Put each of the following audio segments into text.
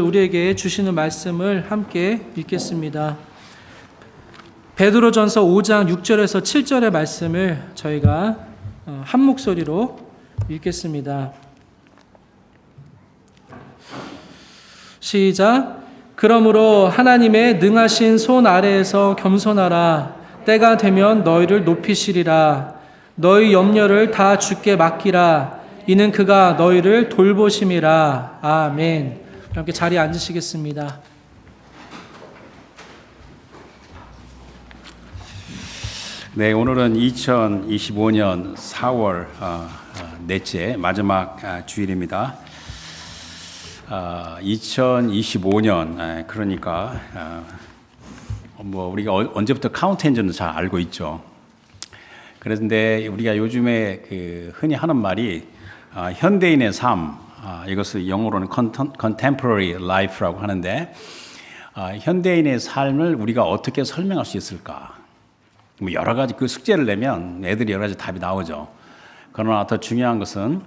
우리에게 주시는 말씀을 함께 읽겠습니다. 베드로전서 5장 6절에서 7절의 말씀을 저희가 한 목소리로 읽겠습니다. 시작. 그러므로 하나님의 능하신 손 아래에서 겸손하라. 때가 되면 너희를 높이시리라. 너희 염려를 다 주께 맡기라. 이는 그가 너희를 돌보심이라. 아멘. 함께 자리에 앉으시겠습니다. 네, 오늘은 2025년 4월 넷째 마지막 주일입니다. 2025년 그러니까 우리가 언제부터 카운트했는지는 잘 알고 있죠. 그런데 우리가 요즘에 흔히 하는 말이 현대인의 삶, 이것을 영어로는 contemporary life라고 하는데 현대인의 삶을 우리가 어떻게 설명할 수 있을까? 여러 가지 그 숙제를 내면 애들이 여러 가지 답이 나오죠. 그러나 더 중요한 것은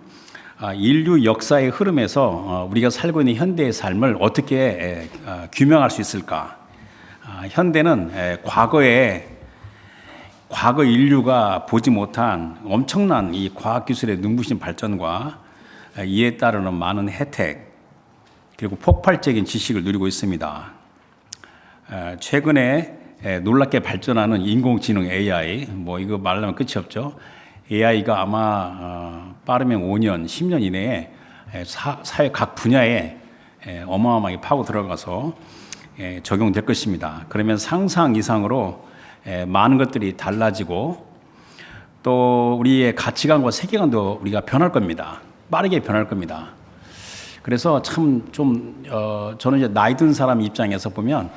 인류 역사의 흐름에서 우리가 살고 있는 현대의 삶을 어떻게 규명할 수 있을까? 현대는 과거 인류가 보지 못한 엄청난 이 과학기술의 눈부신 발전과 이에 따르는 많은 혜택 그리고 폭발적인 지식을 누리고 있습니다. 최근에 놀랍게 발전하는 인공지능 AI, 이거 말하면 끝이 없죠. AI가 아마 빠르면 5년, 10년 이내에 사회 각 분야에 어마어마하게 파고 들어가서 적용될 것입니다. 그러면 상상 이상으로 많은 것들이 달라지고 또 우리의 가치관과 세계관도 우리가 변할 겁니다. 빠르게 변할 겁니다. 그래서 참 저는 이제 나이 든 사람 입장에서 보면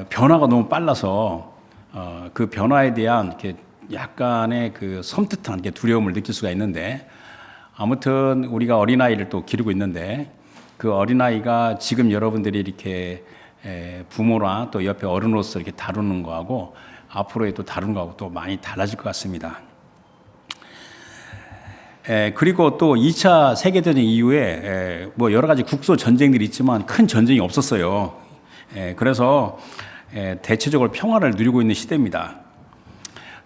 변화가 너무 빨라서 그 변화에 대한 이렇게 약간의 그 섬뜩한 두려움을 느낄 수가 있는데 아무튼 우리가 어린아이를 또 기르고 있는데 그 어린아이가 지금 여러분들이 이렇게 부모나 또 옆에 어른으로서 이렇게 다루는 거하고 앞으로의 또 다루는 거하고 또 많이 달라질 것 같습니다. 그리고 또 2차 세계대전 이후에 여러 가지 국소 전쟁들이 있지만 큰 전쟁이 없었어요. 그래서 대체적으로 평화를 누리고 있는 시대입니다.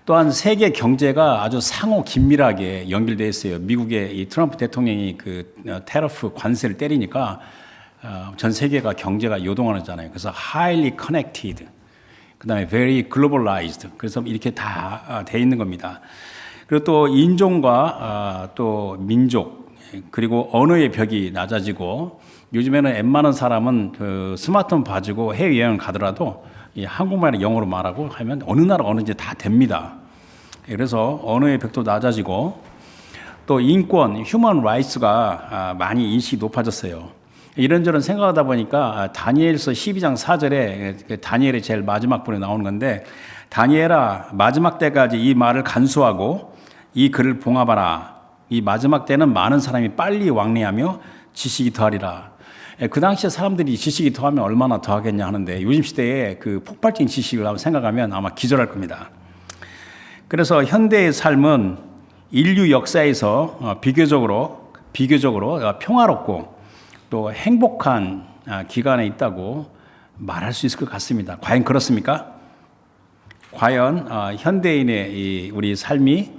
또한 세계 경제가 아주 상호 긴밀하게 연결되어 있어요. 미국의 이 트럼프 대통령이 그 테러프 관세를 때리니까 전 세계가 경제가 요동하잖아요. 그래서 highly connected, 그다음에 very globalized. 그래서 이렇게 다 돼 있는 겁니다. 그리고 또 인종과 또 민족 그리고 언어의 벽이 낮아지고 요즘에는 웬만한 사람은 그 스마트폰 가지고 해외여행 가더라도 이 한국말이나 영어로 말하고 하면 어느 나라 어느지 다 됩니다. 그래서 언어의 벽도 낮아지고 또 인권, 휴먼 라이츠가 많이 인식이 높아졌어요. 이런저런 생각하다 보니까 다니엘서 12장 4절에 다니엘의 제일 마지막 부분에 나오는 건데 다니엘아 마지막 때까지 이 말을 간수하고 이 글을 봉합하라. 이 마지막 때는 많은 사람이 빨리 왕래하며 지식이 더하리라. 그 당시에 사람들이 지식이 더하면 얼마나 더하겠냐 하는데 요즘 시대에 그 폭발적인 지식을 한번 생각하면 아마 기절할 겁니다. 그래서 현대의 삶은 인류 역사에서 비교적으로 평화롭고 또 행복한 기간에 있다고 말할 수 있을 것 같습니다. 과연 그렇습니까? 과연 현대인의 우리 삶이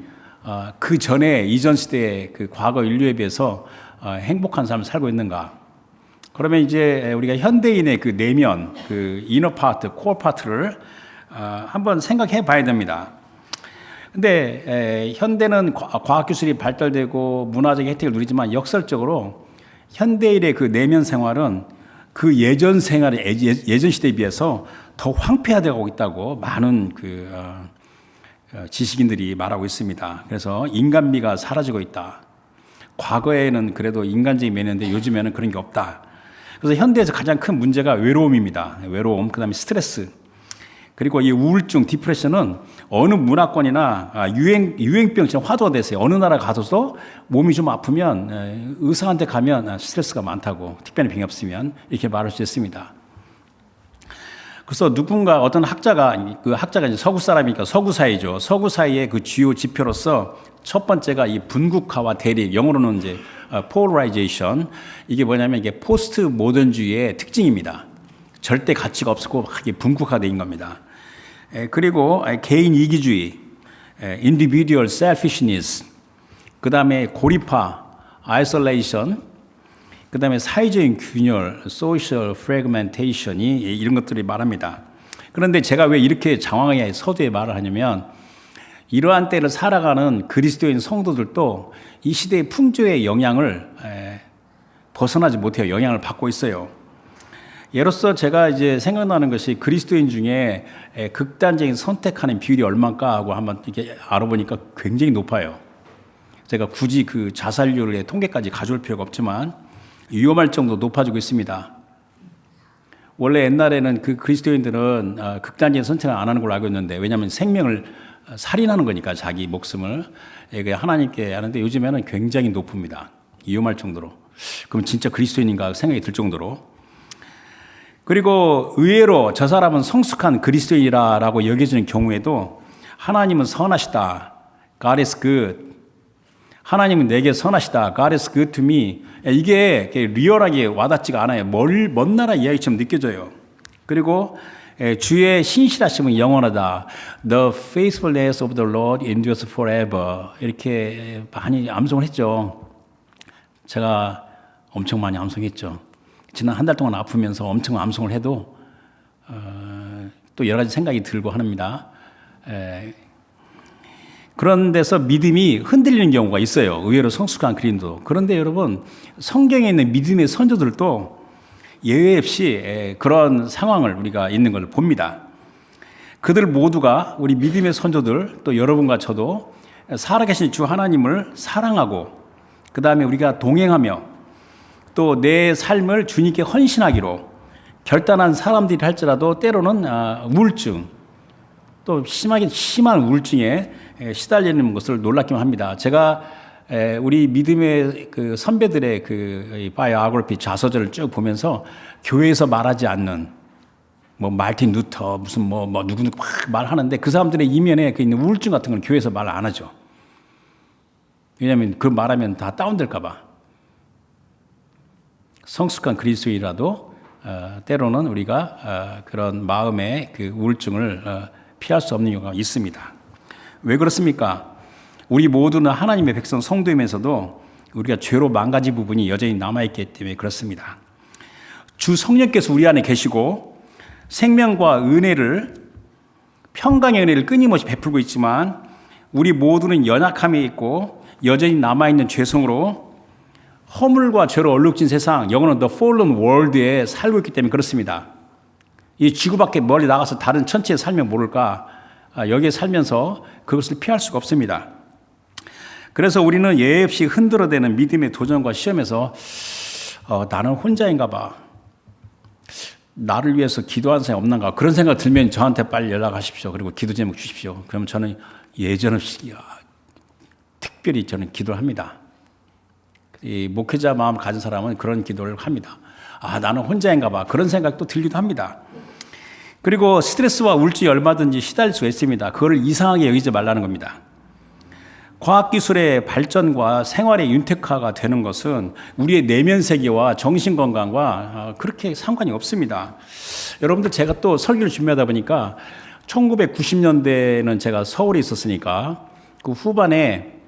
그 전에 이전 시대의 그 과거 인류에 비해서 행복한 삶을 살고 있는가? 그러면 이제 우리가 현대인의 그 내면, 그 이너 파트, 코어 파트를 한번 생각해 봐야 됩니다. 근데 현대는 과학기술이 발달되고 문화적인 혜택을 누리지만 역설적으로 현대인의 그 내면 생활은 그 예전 생활의 예전 시대에 비해서 더 황폐화되고 있다고 많은 그 지식인들이 말하고 있습니다. 그래서 인간미가 사라지고 있다. 과거에는 그래도 인간적인 면이었는데 요즘에는 그런 게 없다. 그래서 현대에서 가장 큰 문제가 외로움입니다. 외로움, 그다음에 스트레스, 그리고 이 우울증, 디프레션은 어느 문화권이나 유행병처럼 화두가 됐어요. 어느 나라 가서도 몸이 좀 아프면 의사한테 가면 스트레스가 많다고, 특별히 병이 없으면 이렇게 말할 수 있습니다. 그래서 누군가 어떤 학자가 그 학자가 이제 서구 사람이니까 서구사회죠. 서구사회의 그 주요 지표로서 첫 번째가 이 분국화와 대립, 영어로는 이제 polarization. 이게 뭐냐면 이게 포스트 모던주의의 특징입니다. 절대 가치가 없고 막 이게 분국화되어 있는 겁니다. 그리고 개인 이기주의, individual selfishness, 그 다음에 고립화, isolation, 그 다음에 사회적인 균열, social fragmentation이 이런 것들이 말합니다. 그런데 제가 왜 이렇게 장황하게 서두에 말을 하냐면 이러한 때를 살아가는 그리스도인 성도들도 이 시대의 풍조의 영향을 벗어나지 못해요. 영향을 받고 있어요. 예로서 제가 이제 생각나는 것이 그리스도인 중에 극단적인 선택하는 비율이 얼마인가 하고 한번 이렇게 알아보니까 굉장히 높아요. 제가 굳이 그 자살률의 통계까지 가져올 필요가 없지만 위험할 정도로 높아지고 있습니다. 원래 옛날에는 그 그리스도인들은 극단적인 선택을 안 하는 걸로 알고 있는데 왜냐하면 생명을 살인하는 거니까 자기 목숨을 하나님께 하는데 요즘에는 굉장히 높습니다. 위험할 정도로. 그럼 진짜 그리스도인인가 생각이 들 정도로. 그리고 의외로 저 사람은 성숙한 그리스도인이라고 여겨지는 경우에도 하나님은 선하시다. God is good. 하나님은 내게 선하시다. God is good to me. 이게 리얼하게 와닿지가 않아요. 먼 나라 이야기처럼 느껴져요. 그리고 주의 신실하심은 영원하다. The faithfulness of the Lord endures forever. 이렇게 많이 암송을 했죠. 제가 엄청 많이 암송했죠. 지난 한 달 동안 아프면서 엄청 암송을 해도 또 여러 가지 생각이 들고 합니다. 그런 데서 믿음이 흔들리는 경우가 있어요. 의외로 성숙한 그리스도. 그런데 여러분 성경에 있는 믿음의 선조들도 예외 없이 그런 상황을 우리가 있는 걸 봅니다. 그들 모두가 우리 믿음의 선조들 또 여러분과 저도 살아계신 주 하나님을 사랑하고 그 다음에 우리가 동행하며 또 내 삶을 주님께 헌신하기로 결단한 사람들이 할지라도 때로는 우울증 또 심한 우울증에 시달리는 것을 놀랍기만 합니다. 제가 우리 믿음의 그 선배들의 그 바이오그래피 자서전을 쭉 보면서 교회에서 말하지 않는 뭐 말틴 루터 무슨 뭐 누구 막 말하는데 그 사람들의 이면에 그 있는 우울증 같은 건 교회에서 말 안 하죠. 왜냐하면 그 말하면 다 다운될까 봐. 성숙한 그리스도인이라도 때로는 우리가 그런 마음의 그 우울증을 피할 수 없는 경우가 있습니다. 왜 그렇습니까? 우리 모두는 하나님의 백성 성도이면서도 우리가 죄로 망가진 부분이 여전히 남아있기 때문에 그렇습니다. 주 성령께서 우리 안에 계시고 생명과 은혜를 평강의 은혜를 끊임없이 베풀고 있지만 우리 모두는 연약함에 있고 여전히 남아있는 죄성으로 허물과 죄로 얼룩진 세상, 영어는 The Fallen World에 살고 있기 때문에 그렇습니다. 이 지구 밖에 멀리 나가서 다른 천체에 살면 모를까? 여기에 살면서 그것을 피할 수가 없습니다. 그래서 우리는 예외 없이 흔들어대는 믿음의 도전과 시험에서 나는 혼자인가 봐. 나를 위해서 기도하는 사람이 없는가? 그런 생각 들면 저한테 빨리 연락하십시오. 그리고 기도 제목 주십시오. 그러면 저는 예전 없이 특별히 저는 기도를 합니다. 이 목회자 마음 가진 사람은 그런 기도를 합니다. 나는 혼자인가 봐. 그런 생각도 들기도 합니다. 그리고 스트레스와 우울증이 얼마든지 시달릴 수가 있습니다. 그걸 이상하게 여기지 말라는 겁니다. 과학기술의 발전과 생활의 윤택화가 되는 것은 우리의 내면 세계와 정신건강과 그렇게 상관이 없습니다. 여러분들 제가 또 설교를 준비하다 보니까 1990년대는 제가 서울에 있었으니까 그 후반에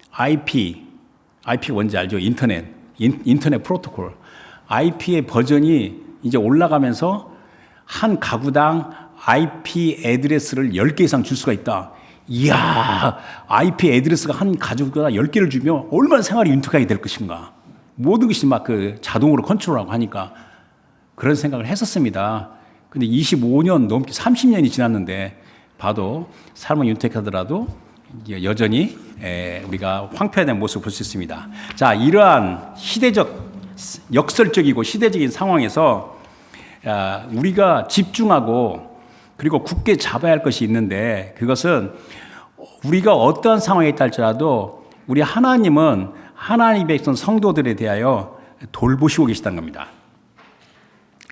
IP가 뭔지 알죠? 인터넷 프로토콜. IP의 버전이 이제 올라가면서 한 가구당 IP 애드레스를 10개 이상 줄 수가 있다. 이야, IP 애드레스가 한 가족당 10개를 주면 얼마나 생활이 윤택하게 될 것인가. 모든 것이 막 그 자동으로 컨트롤하고 하니까 그런 생각을 했었습니다. 근데 25년 넘게 30년이 지났는데 봐도 삶은 윤택하더라도 여전히 우리가 황폐화된 모습을 볼 수 있습니다. 자, 이러한 역설적이고 시대적인 상황에서 우리가 집중하고 그리고 굳게 잡아야 할 것이 있는데 그것은 우리가 어떠한 상황에 있다 할지라도 우리 하나님은 하나님의 백성 성도들에 대하여 돌보시고 계시다는 겁니다.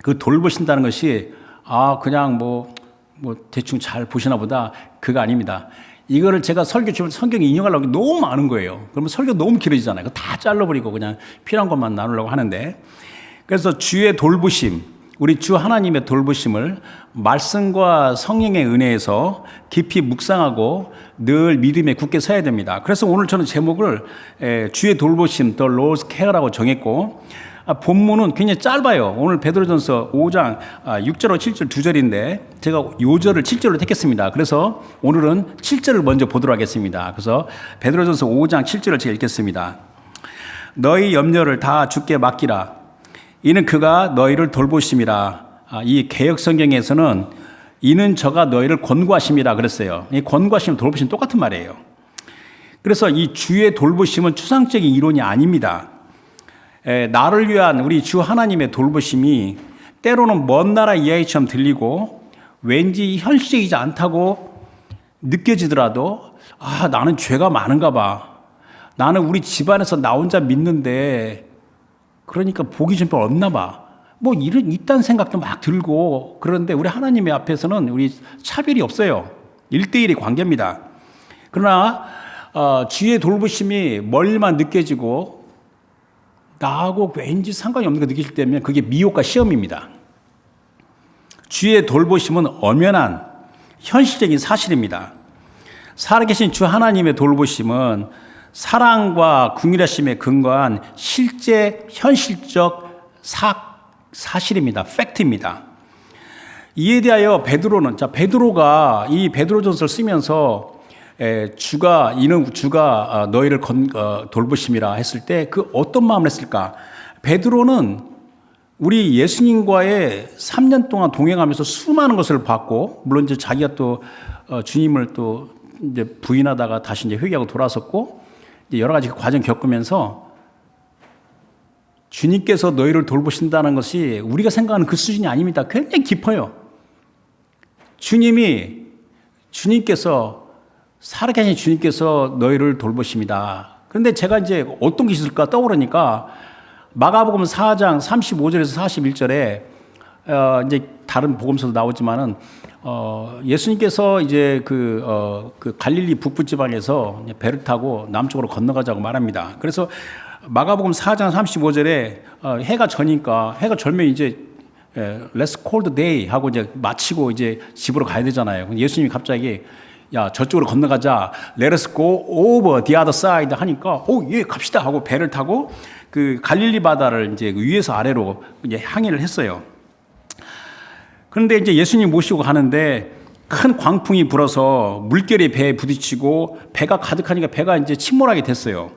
그 돌보신다는 것이 그냥 뭐 대충 잘 보시나 보다. 그거 아닙니다. 이거를 제가 설교 주면 성경에 인용하려고 너무 많은 거예요. 그러면 설교 너무 길어지잖아요. 그거 다 잘라버리고 그냥 필요한 것만 나누려고 하는데, 그래서 주의 돌보심, 우리 주 하나님의 돌보심을 말씀과 성령의 은혜에서 깊이 묵상하고 늘 믿음에 굳게 서야 됩니다. 그래서 오늘 저는 제목을 주의 돌보심, The Lord's Care라고 정했고, 본문은 굉장히 짧아요. 오늘 베드로전서 5장 6절로 7절 2절인데 제가 요절을 7절로 택했습니다. 그래서 오늘은 7절을 먼저 보도록 하겠습니다. 그래서 베드로전서 5장 7절을 제가 읽겠습니다. 너희 염려를 다 주께 맡기라. 이는 그가 너희를 돌보심이라. 이 개역 성경에서는 이는 저가 너희를 권고하심이라 그랬어요. 이 권고하심, 돌보심 똑같은 말이에요. 그래서 이 주의 돌보심은 추상적인 이론이 아닙니다. 나를 위한 우리 주 하나님의 돌보심이 때로는 먼 나라 이야기처럼 들리고 왠지 현실적이지 않다고 느껴지더라도 나는 죄가 많은가 봐. 나는 우리 집안에서 나 혼자 믿는데 그러니까 복이 좀 없나 봐. 뭐 이딴 생각도 막 들고, 그런데 우리 하나님의 앞에서는 우리 차별이 없어요. 1대1의 관계입니다. 그러나 주의 돌보심이 멀리만 느껴지고 나하고 왠지 상관이 없는 거 느끼실 때면 그게 미혹과 시험입니다. 주의 돌보심은 엄연한 현실적인 사실입니다. 살아계신 주 하나님의 돌보심은 사랑과 궁휼하심에 근거한 실제 현실적 사실입니다. 팩트입니다. 이에 대하여 베드로가 이 베드로전서를 쓰면서 주가 너희를 돌보심이라 했을 때 그 어떤 마음을 했을까? 베드로는 우리 예수님과의 3년 동안 동행하면서 수많은 것을 봤고, 물론 이제 자기가 또 주님을 또 이제 부인하다가 다시 이제 회개하고 돌아섰고, 이제 여러 가지 과정 겪으면서 주님께서 너희를 돌보신다는 것이 우리가 생각하는 그 수준이 아닙니다. 굉장히 깊어요. 주님께서 살아계신 주님께서 너희를 돌보십니다. 그런데 제가 이제 어떤 게 있을까 떠오르니까 마가복음 4장 35절에서 41절에 이제 다른 복음서도 나오지만은 예수님께서 이제 그 갈릴리 북부 지방에서 배를 타고 남쪽으로 건너가자고 말합니다. 그래서 마가복음 4장 35절에 해가 져니까, 해가 절면 이제 Let's call the day 하고 이제 마치고 이제 집으로 가야 되잖아요. 예수님이 갑자기 야, 저쪽으로 건너가자. Let us go over the other side 하니까 예, 갑시다 하고 배를 타고 그 갈릴리 바다를 이제 위에서 아래로 이제 항해를 했어요. 그런데 이제 예수님 모시고 가는데 큰 광풍이 불어서 물결이 배에 부딪히고 배가 가득하니까 배가 이제 침몰하게 됐어요.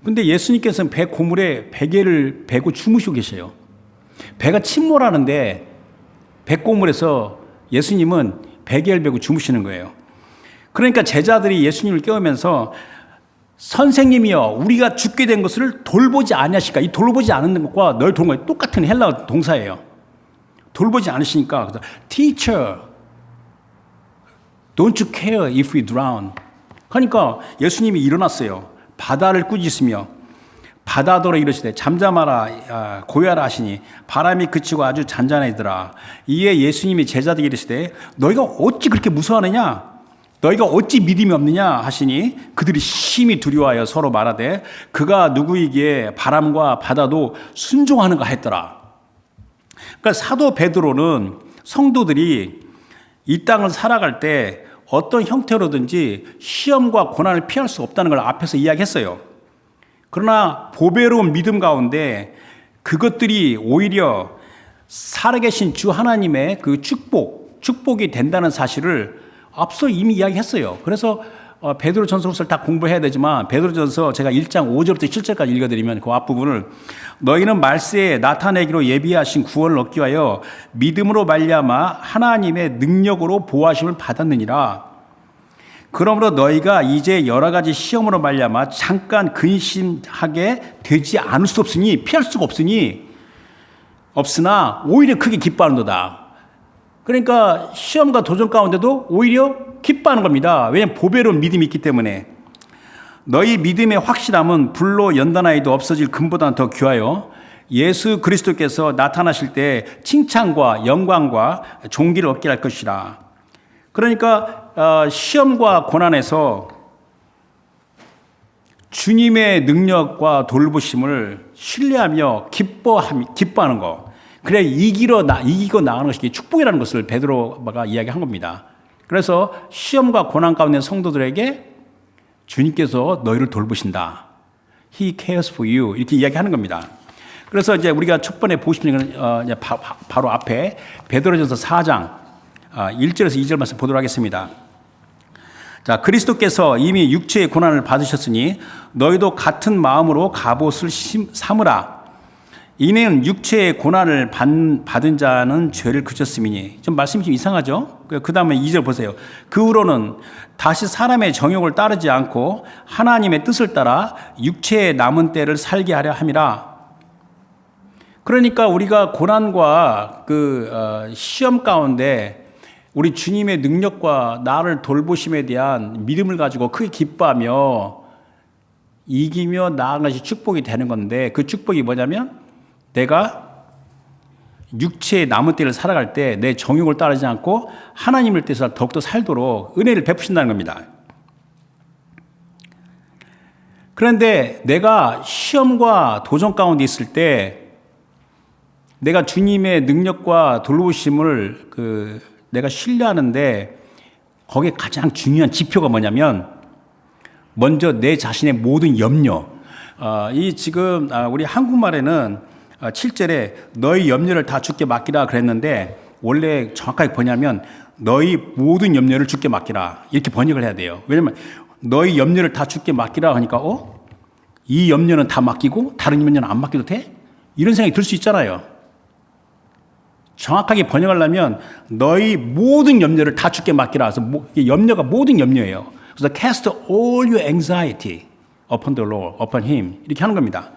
근데 예수님께서는 배 고물에 베개를 베고 주무시고 계셔요. 배가 침몰하는데 배고물에서 예수님은 베개를 베고 주무시는 거예요. 그러니까 제자들이 예수님을 깨우면서 선생님이여, 우리가 죽게 된 것을 돌보지 아니하실까? 이 돌보지 않는 것과 널 도는 것 똑같은 헬라어 동사예요. 돌보지 않으시니까 Teacher, don't you care if we drown? 그러니까 예수님이 일어났어요. 바다를 꾸짖으며 바다더러 이르시되 잠잠하라 고요하라 하시니 바람이 그치고 아주 잔잔하더라. 이에 예수님이 제자들에게 이르시되 너희가 어찌 그렇게 무서워하느냐? 너희가 어찌 믿음이 없느냐 하시니 그들이 심히 두려워하여 서로 말하되 그가 누구이기에 바람과 바다도 순종하는가 했더라. 그러니까 사도 베드로는 성도들이 이 땅을 살아갈 때 어떤 형태로든지 시험과 고난을 피할 수 없다는 걸 앞에서 이야기했어요. 그러나 보배로운 믿음 가운데 그것들이 오히려 살아계신 주 하나님의 그 축복이 된다는 사실을 앞서 이미 이야기했어요. 그래서 베드로전서를 다 공부해야 되지만 베드로전서 제가 1장 5절부터 7절까지 읽어드리면 그 앞부분을 너희는 말세에 나타내기로 예비하신 구원을 얻기 위하여 믿음으로 말미암아 하나님의 능력으로 보호하심을 받았느니라. 그러므로 너희가 이제 여러 가지 시험으로 말미암아 잠깐 근심하게 되지 않을 수 없으니 피할 수가 없으나 오히려 크게 기뻐하는도다. 그러니까 시험과 도전 가운데도 오히려 기뻐하는 겁니다. 왜냐하면 보배로운 믿음이 있기 때문에. 너희 믿음의 확실함은 불로 연단하여도 없어질 금보다는 더 귀하여 예수 그리스도께서 나타나실 때 칭찬과 영광과 존귀를 얻게 할 것이라. 그러니까 시험과 고난에서 주님의 능력과 돌보심을 신뢰하며 기뻐하는 거. 그래 이기고 나가는 것이 축복이라는 것을 베드로가 이야기한 겁니다. 그래서 시험과 고난 가운데 성도들에게 주님께서 너희를 돌보신다. He cares for you. 이렇게 이야기하는 겁니다. 그래서 이제 우리가 첫 번에 보고 싶은 건 바로 앞에 베드로전서 4장 1절에서 2절 말씀 보도록 하겠습니다. 자, 그리스도께서 이미 육체의 고난을 받으셨으니 너희도 같은 마음으로 갑옷을 삼으라. 이는 육체의 고난을 받은 자는 죄를 그쳤음이니. 좀 말씀이 좀 이상하죠? 그 다음에 2절 보세요. 그 후로는 다시 사람의 정욕을 따르지 않고 하나님의 뜻을 따라 육체의 남은 때를 살게 하려 함이라. 그러니까 우리가 고난과 시험 가운데 우리 주님의 능력과 나를 돌보심에 대한 믿음을 가지고 크게 기뻐하며 이기며 나아가는 것이 축복이 되는 건데, 그 축복이 뭐냐면 내가 육체의 남은 때를 살아갈 때 내 정욕을 따르지 않고 하나님을 뜻을 더욱더 살도록 은혜를 베푸신다는 겁니다. 그런데 내가 시험과 도전 가운데 있을 때 내가 주님의 능력과 돌보심을 내가 신뢰하는데 거기에 가장 중요한 지표가 뭐냐면 먼저 내 자신의 모든 염려. 지금 우리 한국말에는 7절에 너희 염려를 다 주께 맡기라 그랬는데 원래 정확하게 뭐냐면 너희 모든 염려를 주께 맡기라 이렇게 번역을 해야 돼요. 왜냐면 너희 염려를 다 주께 맡기라 하니까 이 염려는 다 맡기고 다른 염려는 안 맡겨도 돼? 이런 생각이 들 수 있잖아요. 정확하게 번역하려면 너희 모든 염려를 다 주께 맡기라. 그래서 염려가 모든 염려예요. 그래서 cast all your anxiety upon the Lord, upon Him 이렇게 하는 겁니다.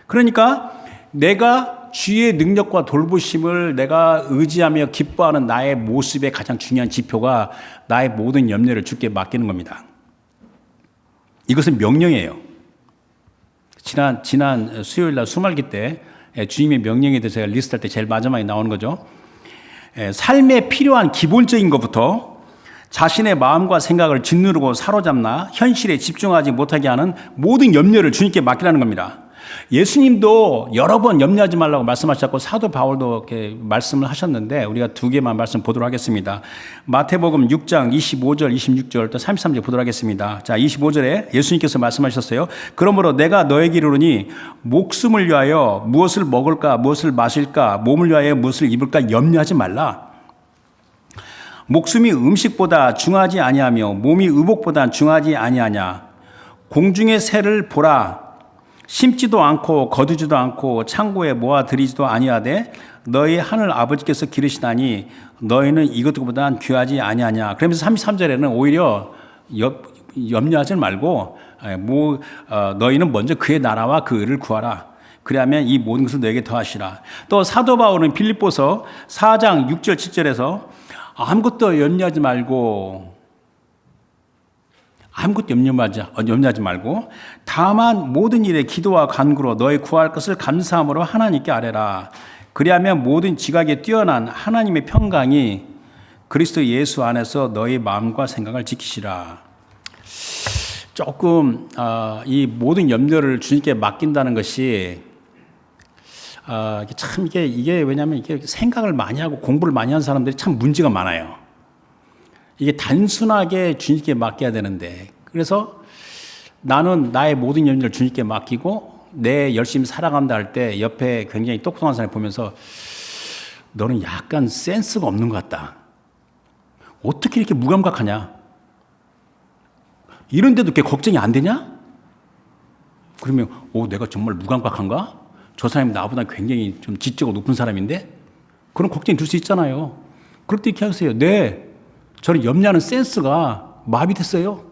그러니까 내가 주의 능력과 돌보심을 내가 의지하며 기뻐하는 나의 모습의 가장 중요한 지표가 나의 모든 염려를 주께 맡기는 겁니다. 이것은 명령이에요. 지난 수요일 날 수말기 때 주님의 명령에 대해서 제가 리스트할 때 제일 마지막에 나오는 거죠. 삶에 필요한 기본적인 것부터 자신의 마음과 생각을 짓누르고 사로잡나 현실에 집중하지 못하게 하는 모든 염려를 주님께 맡기라는 겁니다. 예수님도 여러 번 염려하지 말라고 말씀하셨고 사도 바울도 이렇게 말씀을 하셨는데 우리가 두 개만 말씀 보도록 하겠습니다. 마태복음 6장 25절, 26절 또 33절 보도록 하겠습니다. 자, 25절에 예수님께서 말씀하셨어요. 그러므로 내가 너에게 이르노니 목숨을 위하여 무엇을 먹을까, 무엇을 마실까, 몸을 위하여 무엇을 입을까 염려하지 말라. 목숨이 음식보다 중하지 아니하며 몸이 의복보다 중하지 아니하냐. 공중의 새를 보라. 심지도 않고 거두지도 않고 창고에 모아들이지도 아니하되 너희 하늘 아버지께서 기르시나니 너희는 이것보다 귀하지 아니하냐. 그러면서 33절에는 오히려 염려하지 말고 너희는 먼저 그의 나라와 그 의를 구하라. 그러면 이 모든 것을 너에게 더하시라. 또 사도 바울은 빌립보서 4장 6절 7절에서 아무것도 염려하지 말고 염려하지 말고 다만 모든 일에 기도와 간구로 너희 구할 것을 감사함으로 하나님께 아뢰라. 그리하면 모든 지각에 뛰어난 하나님의 평강이 그리스도 예수 안에서 너희 마음과 생각을 지키시라. 조금 이 모든 염려를 주님께 맡긴다는 것이 참 이게 왜냐하면 이게 생각을 많이 하고 공부를 많이 한 사람들이 참 문제가 많아요. 이게 단순하게 주님께 맡겨야 되는데, 그래서 나는 나의 모든 염려를 주님께 맡기고 내 열심히 살아간다 할 때 옆에 굉장히 똑똑한 사람을 보면서 너는 약간 센스가 없는 것 같다. 어떻게 이렇게 무감각하냐? 이런데도 이렇게 걱정이 안 되냐? 그러면 내가 정말 무감각한가? 저 사람이 나보다 굉장히 좀 지적으로 높은 사람인데? 그런 걱정이 들 수 있잖아요. 그럴 때 이렇게 하세요. 네, 저는 염려하는 센스가 마비됐어요.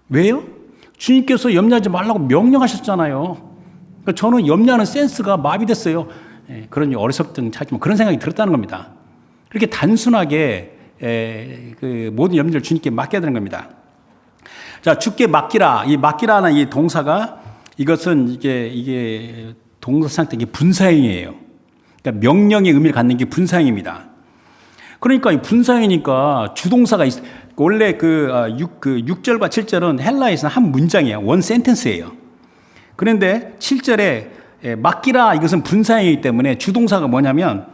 왜요? 주님께서 염려하지 말라고 명령하셨잖아요. 그러니까 저는 염려하는 센스가 마비됐어요. 그런 어리석든 찾지만 그런 생각이 들었다는 겁니다. 그렇게 단순하게 그 모든 염려를 주님께 맡겨야 되는 겁니다. 자, 주께 맡기라. 이 맡기라는 이 동사가 이것은 이게 동사 상태 이게 분사형이에요. 그러니까 명령의 의미를 갖는 게 분사형입니다. 그러니까 이 분사형이니까 주동사가 원래 그 6절과 7절은 헬라에서는 한 문장이에요. 원 센텐스예요. 그런데 7절에 맡기라 이것은 분사형이기 때문에 주동사가 뭐냐면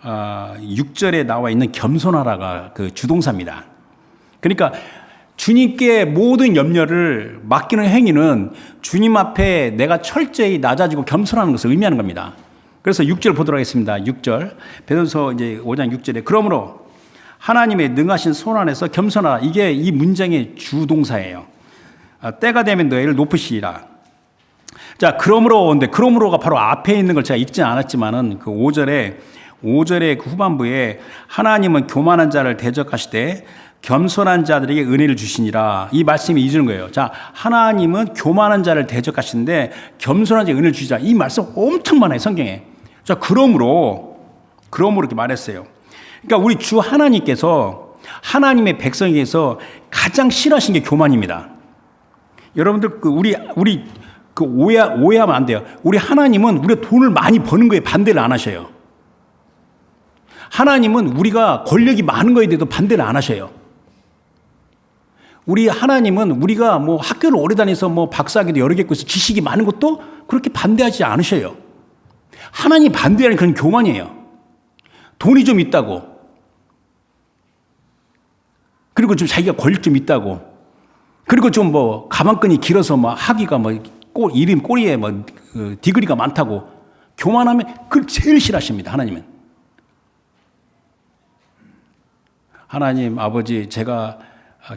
6절에 나와 있는 겸손하라가 그 주동사입니다. 그러니까 주님께 모든 염려를 맡기는 행위는 주님 앞에 내가 철저히 낮아지고 겸손하는 것을 의미하는 겁니다. 그래서 6절 보도록 하겠습니다. 6절. 베드로서 이제 5장 6절에 그러므로 하나님의 능하신 손 안에서 겸손하라. 이게 이 문장의 주동사예요. 때가 되면 너희를 높으시리라. 자, 그러므로인데 그러므로가 바로 앞에 있는 걸 제가 읽지 않았지만은 그 5절의 그 후반부에 하나님은 교만한 자를 대적하시되 겸손한 자들에게 은혜를 주시니라. 이 말씀이 이주는 거예요. 자, 하나님은 교만한 자를 대적하시는데 겸손한 자에게 은혜를 주시자. 이 말씀 엄청 많아요, 성경에. 자, 그러므로 이렇게 말했어요. 그러니까 우리 주 하나님께서 하나님의 백성에게서 가장 싫어하신 게 교만입니다. 여러분들 우리 오해하면 안 돼요. 우리 하나님은 우리가 돈을 많이 버는 거에 반대를 안 하셔요. 하나님은 우리가 권력이 많은 거에 대해서 반대를 안 하셔요. 우리 하나님은 우리가 뭐 학교를 오래 다녀서 뭐 박사학위도 여러 개 있고 지식이 많은 것도 그렇게 반대하지 않으셔요. 하나님 반대하는 그런 교만이에요. 돈이 좀 있다고. 그리고 좀 자기가 권력 좀 있다고. 그리고 좀 뭐 가방끈이 길어서 뭐 학위가 뭐 이름 꼬리에 뭐 디그리가 많다고. 교만하면 그걸 제일 싫어하십니다. 하나님은. 하나님 아버지 제가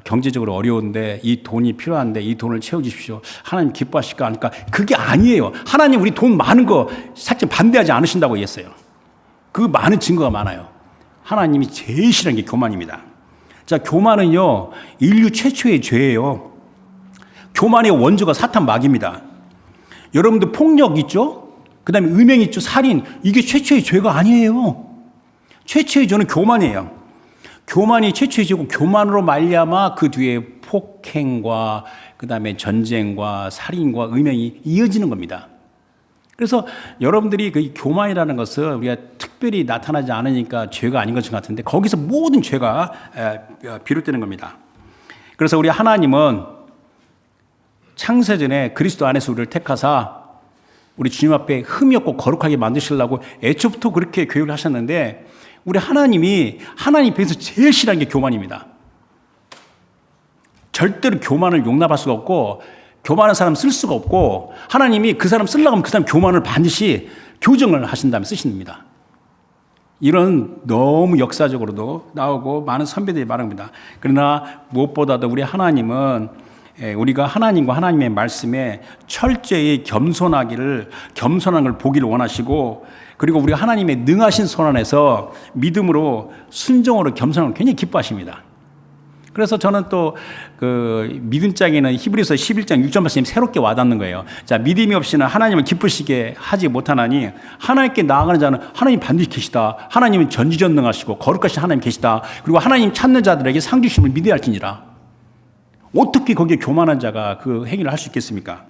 경제적으로 어려운데 이 돈이 필요한데 이 돈을 채워주십시오. 하나님 기뻐하실까 하니까 그게 아니에요. 하나님 우리 돈 많은 거 살짝 반대하지 않으신다고 했어요. 그 많은 증거가 많아요. 하나님이 제일 싫어하는 게 교만입니다. 자, 교만은요 인류 최초의 죄예요. 교만의 원조가 사탄 마귀입니다. 여러분들 폭력 있죠? 그 다음에 음행 있죠? 살인. 이게 최초의 죄가 아니에요. 최초의 죄는 교만이에요. 교만이 최초의 죄고 교만으로 말미암아 그 뒤에 폭행과 그 다음에 전쟁과 살인과 음행이 이어지는 겁니다. 그래서 여러분들이 그 교만이라는 것은 우리가 특별히 나타나지 않으니까 죄가 아닌 것 같은데 거기서 모든 죄가 비롯되는 겁니다. 그래서 우리 하나님은 창세전에 그리스도 안에서 우리를 택하사 우리 주님 앞에 흠이 없고 거룩하게 만드시려고 애초부터 그렇게 교육을 하셨는데 우리 하나님 배에서 제일 싫어하는 게 교만입니다. 절대로 교만을 용납할 수가 없고 교만한 사람 쓸 수가 없고 하나님이 그 사람 쓰려고 하면 그 사람 교만을 반드시 교정을 하신 다음에 쓰십니다. 이런 너무 역사적으로도 나오고 많은 선배들이 말합니다. 그러나 무엇보다도 우리 하나님은 우리가 하나님과 하나님의 말씀에 철저히 겸손한 걸 보기를 원하시고 그리고 우리가 하나님의 능하신 손 안에서 믿음으로 순종으로 겸손을 굉장히 기뻐하십니다. 그래서 저는 또 그 믿음장에는 히브리서 11장 6절 말씀이 새롭게 와닿는 거예요. 자, 믿음이 없이는 하나님을 기쁘시게 하지 못하나니 하나님께 나아가는 자는 하나님 반드시 계시다. 하나님은 전지전능하시고 거룩하신 하나님 계시다. 그리고 하나님 찾는 자들에게 상 주심을 믿어야 할지니라. 어떻게 거기에 교만한 자가 그 행위를 할 수 있겠습니까?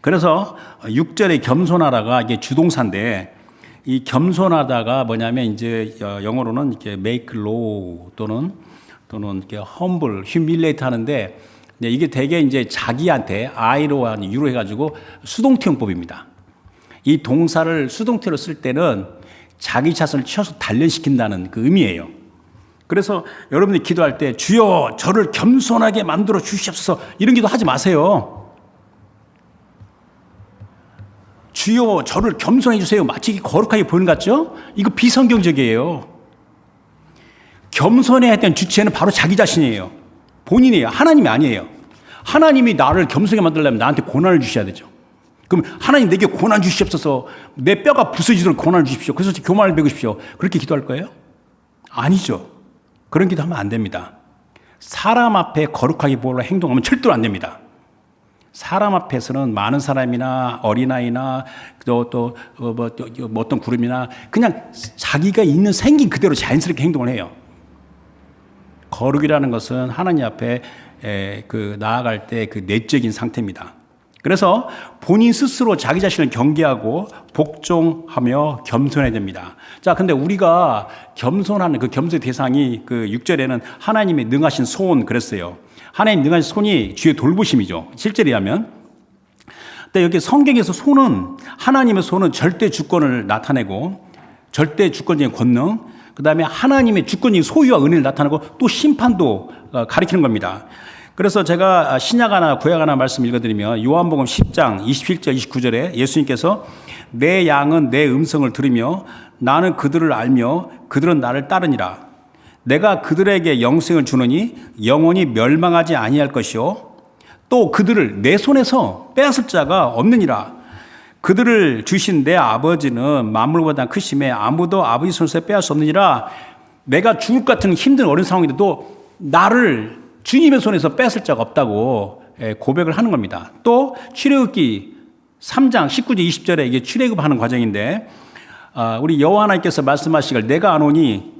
그래서 6절의 겸손하다가 이게 주동사인데 이 겸손하다가 뭐냐면 이제 영어로는 이렇게 make low 또는 이렇게 humble, humiliate 하는데 이게 되게 이제 자기한테 I로 한 U로 해가지고 수동태용법입니다. 이 동사를 수동태로 쓸 때는 자기 자신을 치워서 단련시킨다는 그 의미예요. 그래서 여러분들이 기도할 때 주여 저를 겸손하게 만들어 주시옵소서 이런 기도 하지 마세요. 주여 저를 겸손해 주세요. 마치 거룩하게 보이는 것 같죠? 이거 비성경적이에요. 겸손해야 되는 주체는 바로 자기 자신이에요. 본인이에요. 하나님이 아니에요. 하나님이 나를 겸손하게 만들려면 나한테 고난을 주셔야 되죠. 그럼 하나님 내게 고난 주시옵소서 내 뼈가 부서지도록 고난을 주십시오. 그래서 교만을 배우십시오. 그렇게 기도할 거예요? 아니죠. 그런 기도하면 안 됩니다. 사람 앞에 거룩하게 보려고 행동하면 절대로 안 됩니다. 사람 앞에서는 많은 사람이나 어린아이나 또 어떤 그룹이나 그냥 자기가 있는 생긴 그대로 자연스럽게 행동을 해요. 거룩이라는 것은 하나님 앞에 나아갈 때 그 내적인 상태입니다. 그래서 본인 스스로 자기 자신을 경계하고 복종하며 겸손해야 됩니다. 자, 근데 우리가 겸손하는 그 겸손의 대상이 그 6절에는 하나님의 능하신 손 그랬어요. 하나님 능하신 손이 주의 돌보심이죠. 실제로라면. 근데 여기 성경에서 손은, 하나님의 손은 절대 주권을 나타내고 절대 주권적인 권능, 그 다음에 하나님의 주권적인 소유와 은혜를 나타내고 또 심판도 가리키는 겁니다. 그래서 제가 신약 하나 구약 하나 말씀 읽어드리면 요한복음 10장 27절 29절에 예수님께서 내 양은 내 음성을 들으며 나는 그들을 알며 그들은 나를 따르니라. 내가 그들에게 영생을 주느니 영원히 멸망하지 아니할 것이요 또 그들을 내 손에서 빼앗을 자가 없느니라. 그들을 주신 내 아버지는 만물보다 크심에 아무도 아버지 손에서 빼앗을 수 없느니라. 내가 죽을 것 같은 힘든 어려운 상황인데도 나를 주님의 손에서 뺏을 자가 없다고 고백을 하는 겁니다. 또 출애굽기 3장 19절 20절에 이게 출애굽하는 과정인데 우리 여호와 하나님께서 말씀하시길 내가 아노니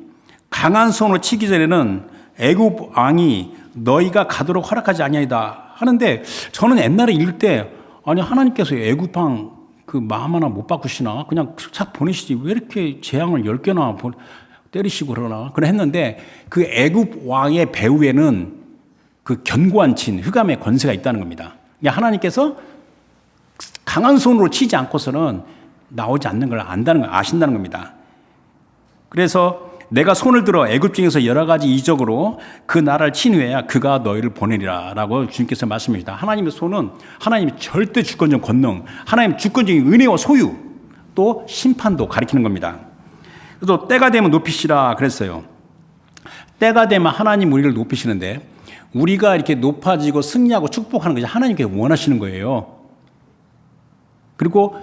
강한 손으로 치기 전에는 애굽 왕이 너희가 가도록 허락하지 아니하이다 하는데 저는 옛날에 읽을 때 아니 하나님께서 애굽 왕 그 마음 하나 못 바꾸시나 그냥 착 보내시지 왜 이렇게 재앙을 10개나 때리시고 그러나 그래 했는데 그 애굽 왕의 배후에는 그 견고한 진, 흑암의 권세가 있다는 겁니다. 그러니까 하나님께서 강한 손으로 치지 않고서는 나오지 않는 걸 안다는 걸 아신다는 겁니다. 그래서 내가 손을 들어 애굽 중에서 여러 가지 이적으로 그 나라를 친 후에야 그가 너희를 보내리라 라고 주님께서 말씀하십니다. 하나님의 손은 하나님의 절대 주권적 권능, 하나님의 주권적인 은혜와 소유, 또 심판도 가리키는 겁니다. 그래서 때가 되면 높이시라 그랬어요. 때가 되면 하나님 우리를 높이시는데 우리가 이렇게 높아지고 승리하고 축복하는 것이 하나님께서 원하시는 거예요. 그리고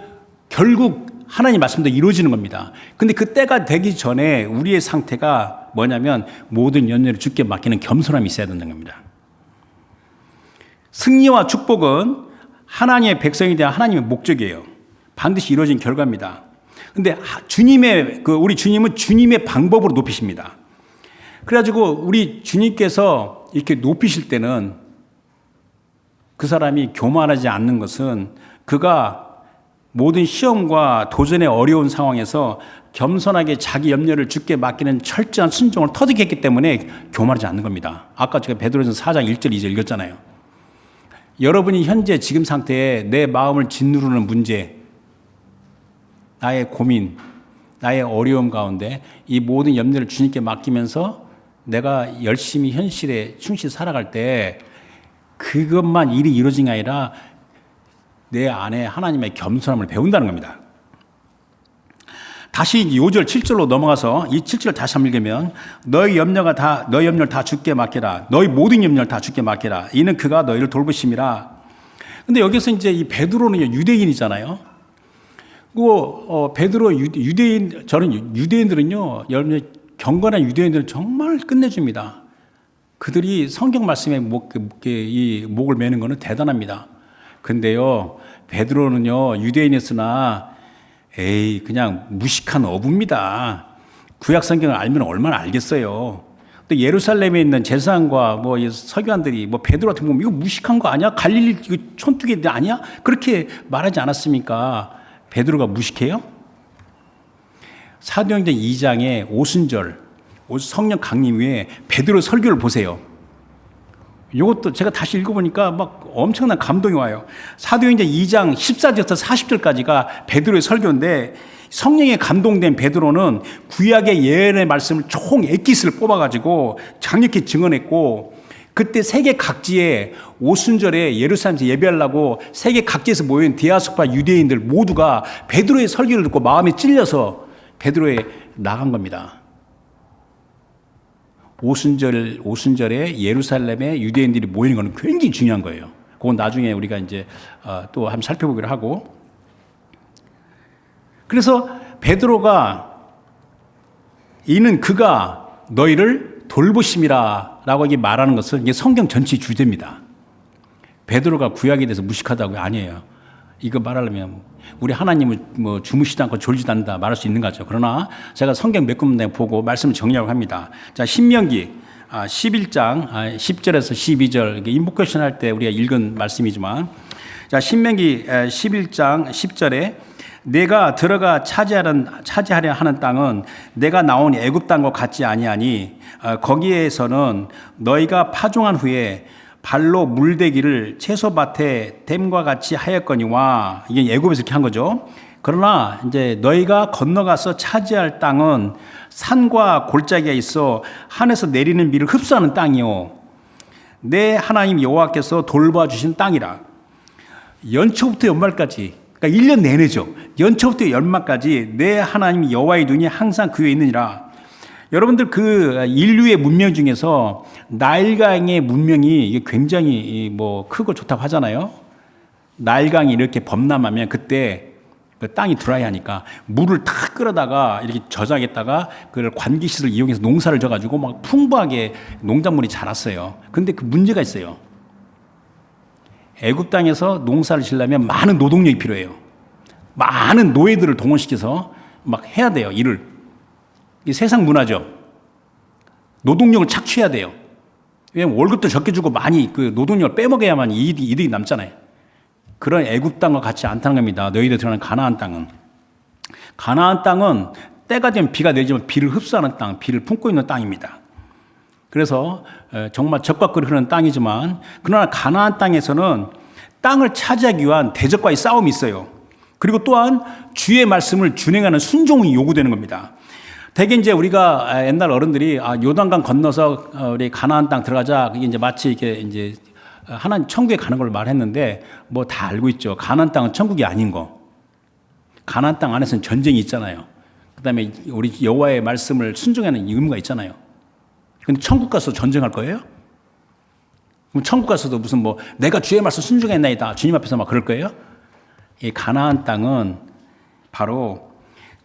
결국 하나님 말씀대로 이루어지는 겁니다. 근데 그 때가 되기 전에 우리의 상태가 뭐냐면 모든 연료를 주께 맡기는 겸손함이 있어야 된다는 겁니다. 승리와 축복은 하나님의 백성에 대한 하나님의 목적이에요. 반드시 이루어진 결과입니다. 근데 우리 주님은 주님의 방법으로 높이십니다. 그래가지고 우리 주님께서 이렇게 높이실 때는 그 사람이 교만하지 않는 것은 그가 모든 시험과 도전의 어려운 상황에서 겸손하게 자기 염려를 주께 맡기는 철저한 순종을 터득했기 때문에 교만하지 않는 겁니다. 아까 제가 베드로전서 4장 1절 2절 읽었잖아요. 여러분이 현재 지금 상태에 내 마음을 짓누르는 문제, 나의 고민, 나의 어려움 가운데 이 모든 염려를 주님께 맡기면서 내가 열심히 현실에 충실히 살아갈 때 그것만 일이 이루어진 게 아니라 내 안에 하나님의 겸손함을 배운다는 겁니다. 다시 5절 7절로 넘어가서 이 7절 다시 한번 읽으면 너희 염려를 다 주께 맡기라. 너희 모든 염려를 다 주께 맡기라. 이는 그가 너희를 돌보심이라. 근데 여기서 이제 이 베드로는 유대인이잖아요. 그 베드로 유대인 저는 유대인들은요. 여러분 경건한 유대인들은 정말 끝내줍니다. 그들이 성경 말씀에 이 목을 매는 것은 대단합니다. 근데요, 베드로는요, 유대인이었으나, 그냥 무식한 어부입니다. 구약 성경을 알면 얼마나 알겠어요. 또 예루살렘에 있는 제사장과 서기관들이 베드로한테 이거 무식한 거 아니야? 갈릴리 이거 촌뜨기 아니야? 그렇게 말하지 않았습니까? 베드로가 무식해요? 사도행전 2장에 오순절, 성령 강림 후에 베드로 설교를 보세요. 이것도 제가 다시 읽어보니까 엄청난 감동이 와요. 사도행전 2장 14절부터 40절까지가 베드로의 설교인데 성령에 감동된 베드로는 구약의 예언의 말씀을 총 엑기스를 뽑아가지고 강력히 증언했고 그때 세계 각지에 오순절에 예루살렘에서 예배하려고 세계 각지에서 모인 디아스포라 유대인들 모두가 베드로의 설교를 듣고 마음에 찔려서 베드로에 나간 겁니다. 오순절에 예루살렘에 유대인들이 모이는 것은 굉장히 중요한 거예요. 그건 나중에 우리가 이제 또 한번 살펴보기로 하고. 그래서 베드로가 이는 그가 너희를 돌보심이라 라고 이게 말하는 것은 이게 성경 전체 주제입니다. 베드로가 구약에 대해서 무식하다고 아니에요. 이거 말하려면 우리 하나님은 주무시지 않고 졸지도 않는다 말할 수 있는 거죠. 그러나 제가 성경 몇 군데 보고 말씀을 정리하고 합니다. 자, 신명기 11장 10절에서 12절 인보케이션 할 때 우리가 읽은 말씀이지만 자, 신명기 11장 10절에 내가 들어가 차지하려 하는 땅은 내가 나온 애굽 땅과 같지 아니하니 거기에서는 너희가 파종한 후에 발로 물대기를 채소밭에 댐과 같이 하였거니와, 이게 애굽에서 이렇게 한 거죠. 그러나 이제 너희가 건너가서 차지할 땅은 산과 골짜기가 있어 하늘에서 내리는 비를 흡수하는 땅이요 내 하나님 여호와께서 돌봐주신 땅이라. 연초부터 연말까지, 그러니까 1년 내내죠. 연초부터 연말까지 내 하나님 여호와의 눈이 항상 그 위에 있느니라. 여러분들 그 인류의 문명 중에서 나일강의 문명이 이게 굉장히 뭐 크고 좋다고 하잖아요. 나일강이 이렇게 범람하면 그때 그 땅이 드라이하니까 물을 탁 끌어다가 이렇게 저장했다가 그걸 관기시설을 이용해서 농사를 져가지고 막 풍부하게 농작물이 자랐어요. 근데 그 문제가 있어요. 애굽 땅에서 농사를 지려면 많은 노동력이 필요해요. 많은 노예들을 동원시켜서 막 해야 돼요, 일을. 이 세상 문화죠. 노동력을 착취해야 돼요. 왜냐면 월급도 적게 주고 많이 그 노동력을 빼먹어야만 이득이 남잖아요. 그런 애굽 땅과 같지 않다는 겁니다. 너희들 들어가는 가나안 땅은. 가나안 땅은 때가 되면 비가 내리지만 비를 흡수하는 땅, 비를 품고 있는 땅입니다. 그래서 정말 적과 꿀이 흐르는 땅이지만, 그러나 가나안 땅에서는 땅을 차지하기 위한 대적과의 싸움이 있어요. 그리고 또한 주의 말씀을 준행하는 순종이 요구되는 겁니다. 대개 이제 우리가 옛날 어른들이 요단강 건너서 우리 가나안 땅 들어가자, 이게 이제 마치 이렇게 이제 하나님 천국에 가는 걸 말했는데 뭐 다 알고 있죠. 가나안 땅은 천국이 아닌 거. 가나안 땅 안에서는 전쟁이 있잖아요. 그다음에 우리 여호와의 말씀을 순종하는 의무가 있잖아요. 근데 천국 가서 전쟁할 거예요? 그럼 천국 가서도 무슨 뭐 내가 주의 말씀 순종했나이다 주님 앞에서 막 그럴 거예요? 이 가나안 땅은 바로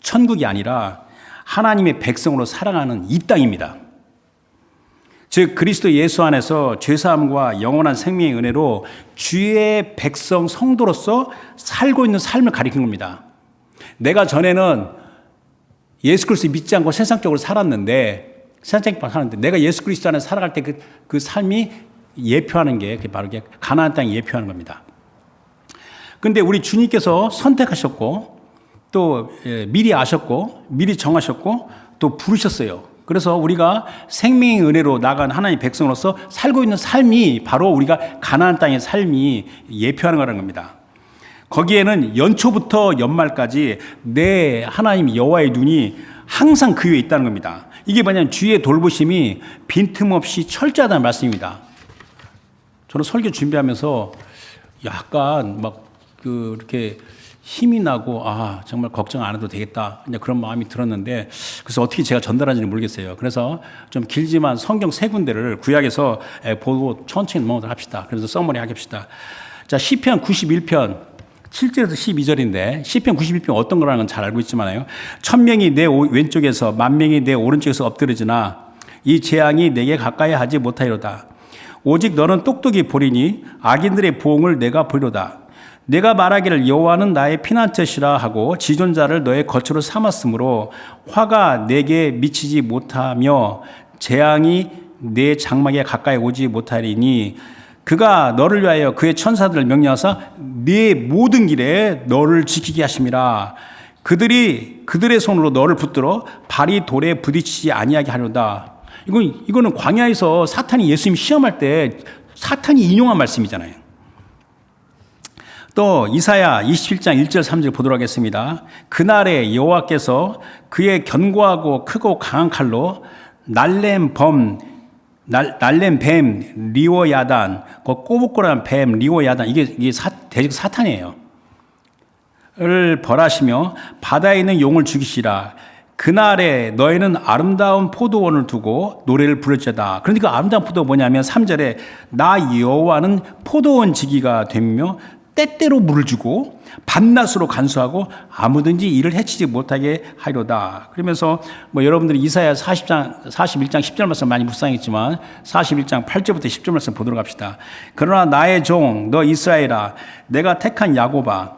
천국이 아니라 하나님의 백성으로 살아가는 이 땅입니다. 즉 그리스도 예수 안에서 죄사함과 영원한 생명의 은혜로 주의 백성 성도로서 살고 있는 삶을 가리킨 겁니다. 내가 전에는 예수 그리스도 믿지 않고 세상적으로 살았는데 내가 예수 그리스도 안에 살아갈 때 그 삶이 예표하는 게 바로 가나안 땅이 예표하는 겁니다. 그런데 우리 주님께서 선택하셨고 또 미리 아셨고 미리 정하셨고 또 부르셨어요. 그래서 우리가 생명의 은혜로 나간 하나님의 백성으로서 살고 있는 삶이 바로 우리가 가나안 땅의 삶이 예표하는 거라는 겁니다. 거기에는 연초부터 연말까지 내 하나님 여호와의 눈이 항상 그 위에 있다는 겁니다. 이게 뭐냐면 주의 돌보심이 빈틈없이 철저하다는 말씀입니다. 저는 설교 준비하면서 약간 막 이렇게 힘이 나고 정말 걱정 안 해도 되겠다 그런 마음이 들었는데, 그래서 어떻게 제가 전달하는지는 모르겠어요. 그래서 좀 길지만 성경 세 군데를 구약에서 보고 천천히 넘어가도록 합시다. 그래서 서머리 하겠습니다. 자, 시편 91편 7절에서 12절인데 시편 91편 어떤 거라는 건 잘 알고 있지만요. 1000명이 내 왼쪽에서 10,000명이 내 오른쪽에서 엎드려지나 이 재앙이 내게 가까이 하지 못하리로다. 오직 너는 똑똑히 보리니 악인들의 보응을 내가 보리로다. 내가 말하기를 여호와는 나의 피난처시라 하고 지존자를 너의 거처로 삼았으므로 화가 내게 미치지 못하며 재앙이 내 장막에 가까이 오지 못하리니 그가 너를 위하여 그의 천사들을 명령하사 네 모든 길에 너를 지키게 하심이라. 그들의 손으로 너를 붙들어 발이 돌에 부딪히지 아니하게 하려다. 이거는 광야에서 사탄이 예수님 시험할 때 사탄이 인용한 말씀이잖아요. 또 이사야 27장 1절 3절 보도록 하겠습니다. 그날에 여호와께서 그의 견고하고 크고 강한 칼로 날렘 뱀 리오야단, 꼬북꼬란 뱀 리오야단, 이게 대적 사탄이에요. 를 벌하시며 바다에 있는 용을 죽이시라. 그날에 너희는 아름다운 포도원을 두고 노래를 부를지어다. 그러니까 아름다운 포도가 뭐냐면 3절에 나 여호와는 포도원 지기가 되며 때때로 물을 주고 밤낮으로 간수하고 아무든지 이를 해치지 못하게 하리로다. 그러면서 여러분들이 이사야 41장 10절 말씀 많이 묵상했지만 41장 8절부터 10절 말씀 보도록 합시다. 그러나 나의 종 너 이스라엘아, 내가 택한 야곱아,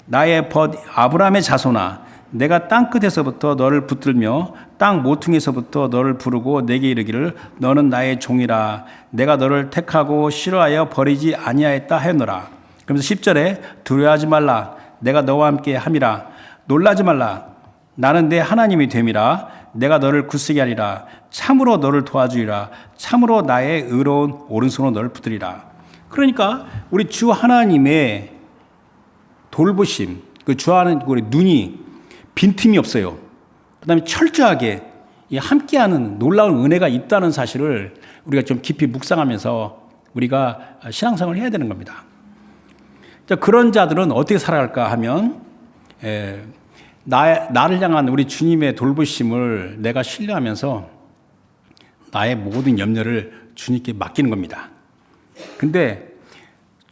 나의 벗 아브라함의 자손아, 내가 땅끝에서부터 너를 붙들며 땅 모퉁이에서부터 너를 부르고 내게 이르기를 너는 나의 종이라. 내가 너를 택하고 싫어하여 버리지 아니하였다 하였노라. 그러면서 10절에 두려워하지 말라. 내가 너와 함께 함이라. 놀라지 말라. 나는 내 하나님이 됨이라. 내가 너를 굳세게 하리라. 참으로 너를 도와주리라. 참으로 나의 의로운 오른손으로 너를 붙들리라. 그러니까 우리 주 하나님의 돌보심, 그 주 하나님 우리 눈이 빈틈이 없어요. 그다음에 철저하게 함께하는 놀라운 은혜가 있다는 사실을 우리가 좀 깊이 묵상하면서 우리가 신앙생활을 해야 되는 겁니다. 자, 그런 자들은 어떻게 살아갈까 하면 나를 향한 우리 주님의 돌보심을 내가 신뢰하면서 나의 모든 염려를 주님께 맡기는 겁니다. 근데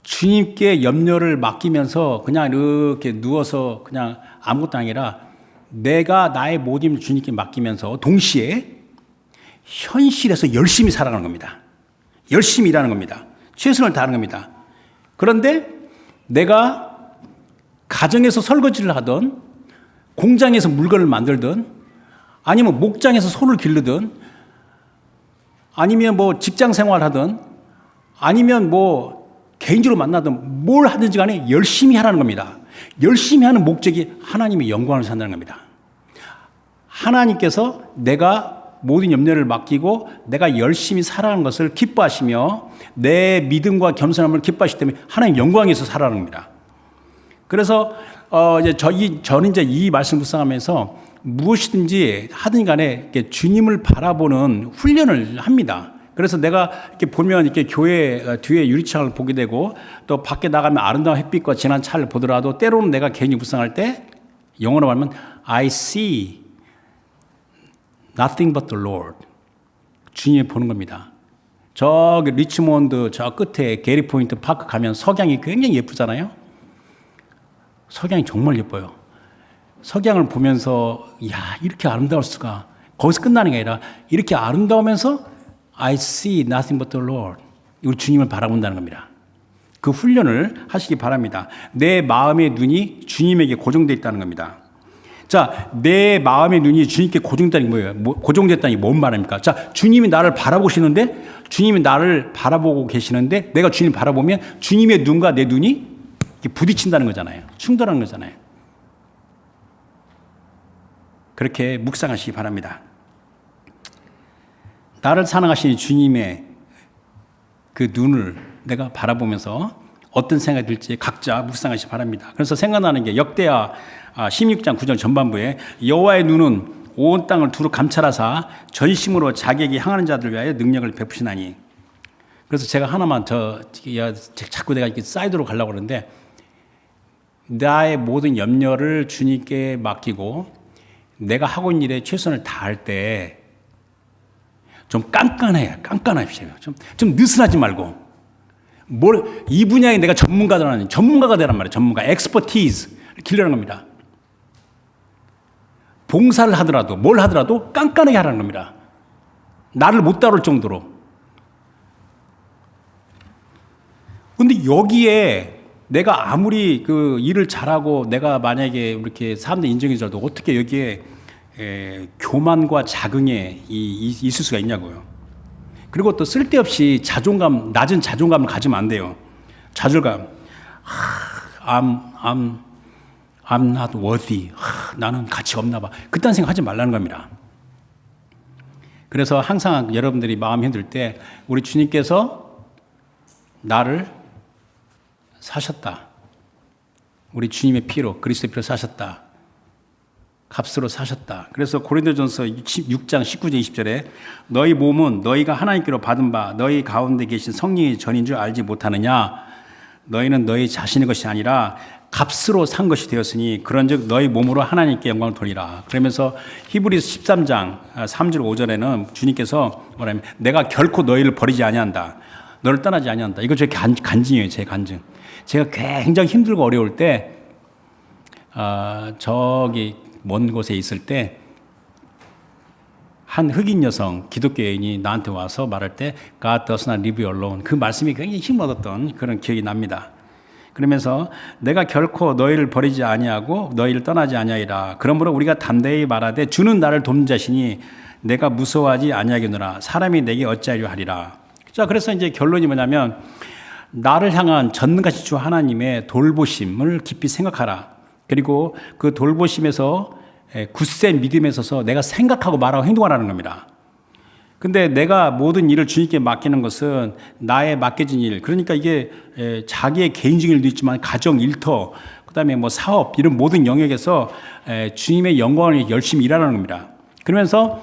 주님께 염려를 맡기면서 그냥 이렇게 누워서 그냥 아무것도 아니라 내가 나의 모든 힘을 주님께 맡기면서 동시에 현실에서 열심히 살아가는 겁니다. 열심히 일하는 겁니다. 최선을 다하는 겁니다. 그런데 내가 가정에서 설거지를 하든 공장에서 물건을 만들든 아니면 목장에서 소를 기르든 아니면 뭐 직장 생활하든 아니면 뭐 개인적으로 만나든 뭘 하든지 간에 열심히 하라는 겁니다. 열심히 하는 목적이 하나님의 영광을 산다는 겁니다. 하나님께서 내가 모든 염려를 맡기고 내가 열심히 살아가는 것을 기뻐하시며 내 믿음과 겸손함을 기뻐하시기 때문에 하나님 영광에서 살아가는 겁니다. 그래서 저는 이제 이 말씀 묵상하면서 무엇이든지 하든 간에 주님을 바라보는 훈련을 합니다. 그래서 내가 이렇게 보면 이렇게 교회 뒤에 유리창을 보게 되고 또 밖에 나가면 아름다운 햇빛과 진한 차를 보더라도 때로는 내가 개인이 묵상할 때 영어로 말하면 I see nothing but the Lord. 주님이 보는 겁니다. 저기 리치몬드 저 끝에 게리 포인트 파크 가면 석양이 굉장히 예쁘잖아요. 석양이 정말 예뻐요. 석양을 보면서 야 이렇게 아름다울 수가 거기서 끝나는 게 아니라 이렇게 아름다우면서 I see nothing but the Lord. 우리 주님을 바라본다는 겁니다. 그 훈련을 하시기 바랍니다. 내 마음의 눈이 주님에게 고정되어 있다는 겁니다. 자, 내 마음의 눈이 주님께 고정됐다는 게 뭐예요? 고정됐다는 게 뭔 말입니까? 자, 주님이 나를 바라보시는데, 주님이 나를 바라보고 계시는데, 내가 주님 바라보면 주님의 눈과 내 눈이 이렇게 부딪힌다는 거잖아요. 충돌하는 거잖아요. 그렇게 묵상하시기 바랍니다. 나를 사랑하시는 주님의 그 눈을 내가 바라보면서 어떤 생각이 들지 각자 묵상하시기 바랍니다. 그래서 생각나는 게 역대하 16장 9절 전반부에 여호와의 눈은 온 땅을 두루 감찰하사 전심으로 자기에게 향하는 자들 위하여 능력을 베푸시나니. 그래서 제가 하나만 자꾸 내가 이렇게 사이드로 가려고 그러는데 나의 모든 염려를 주님께 맡기고 내가 하고 있는 일에 최선을 다할 때 좀 깐깐합시다. 좀 느슨하지 말고. 이 분야에 내가 전문가가 되란 말이에요. 전문가, 엑스퍼티즈 길러는 겁니다. 봉사를 하더라도 뭘 하더라도 깐깐하게 하라는 겁니다. 나를 못 다룰 정도로. 근데 여기에 내가 아무리 그 일을 잘하고 내가 만약에 이렇게 사람들 인정해 줘도 어떻게 여기에 교만과 자긍에 있을 수가 있냐고요. 그리고 또 쓸데없이 낮은 자존감을 가지면 안 돼요. 좌절감. I'm not worthy. 나는 가치가 없나 봐. 그딴 생각 하지 말라는 겁니다. 그래서 항상 여러분들이 마음 힘들 때 우리 주님께서 나를 사셨다. 우리 주님의 피로, 그리스도의 피로 사셨다. 값으로 사셨다. 그래서 고린도전서 6장 19절 20절에 너희 몸은 너희가 하나님께로 받은 바 너희 가운데 계신 성령의 전인 줄 알지 못하느냐. 너희는 너희 자신의 것이 아니라 값으로 산 것이 되었으니 그런즉 너희 몸으로 하나님께 영광을 돌리라. 그러면서 히브리서 13장 3절 5절에는 주님께서 뭐라면 내가 결코 너희를 버리지 아니한다. 너를 떠나지 아니한다. 이거 제 간증이에요. 제 간증. 제가 굉장히 힘들고 어려울 때 저기 먼 곳에 있을 때 한 흑인 여성 기독교인이 나한테 와서 말할 때 God does not leave you alone. 그 말씀이 굉장히 힘을 얻었던 그런 기억이 납니다. 그러면서 내가 결코 너희를 버리지 아니하고 너희를 떠나지 아니하리라. 그러므로 우리가 담대히 말하되 주는 나를 돕는 자시니 내가 무서워하지 아니하겠노라. 사람이 내게 어찌하려 하리라. 자, 그래서 이제 결론이 뭐냐면 나를 향한 전능하신 주 하나님의 돌보심을 깊이 생각하라. 그리고 그 돌보심에서 굳세 믿음에 서서 내가 생각하고 말하고 행동하라는 겁니다. 근데 내가 모든 일을 주님께 맡기는 것은 나의 맡겨진 일, 그러니까 이게 자기의 개인적인 일도 있지만 가정, 일터, 그다음에 뭐 사업 이런 모든 영역에서 주님의 영광을 위해 열심히 일하는 겁니다. 그러면서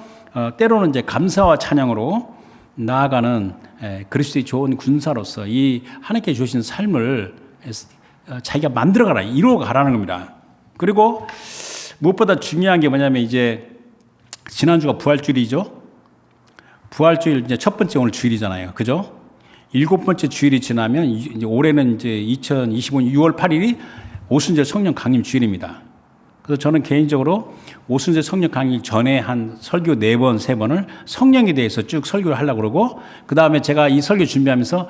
때로는 이제 감사와 찬양으로 나아가는 그리스도의 좋은 군사로서 이 하나님께 주신 삶을 자기가 만들어가라, 이루어가라는 겁니다. 그리고 무엇보다 중요한 게 뭐냐면 이제 지난주가 부활주일이죠. 부활주일 이제 첫 번째 오늘 주일이잖아요. 그죠? 7번째 주일이 지나면 이제 올해는 이제 2025년 6월 8일이 오순절 성령 강림 주일입니다. 그래서 저는 개인적으로 오순절 성령 강림 전에 한 설교 4번, 3번을 성령에 대해서 쭉 설교를 하려고 그러고, 그 다음에 제가 이 설교 준비하면서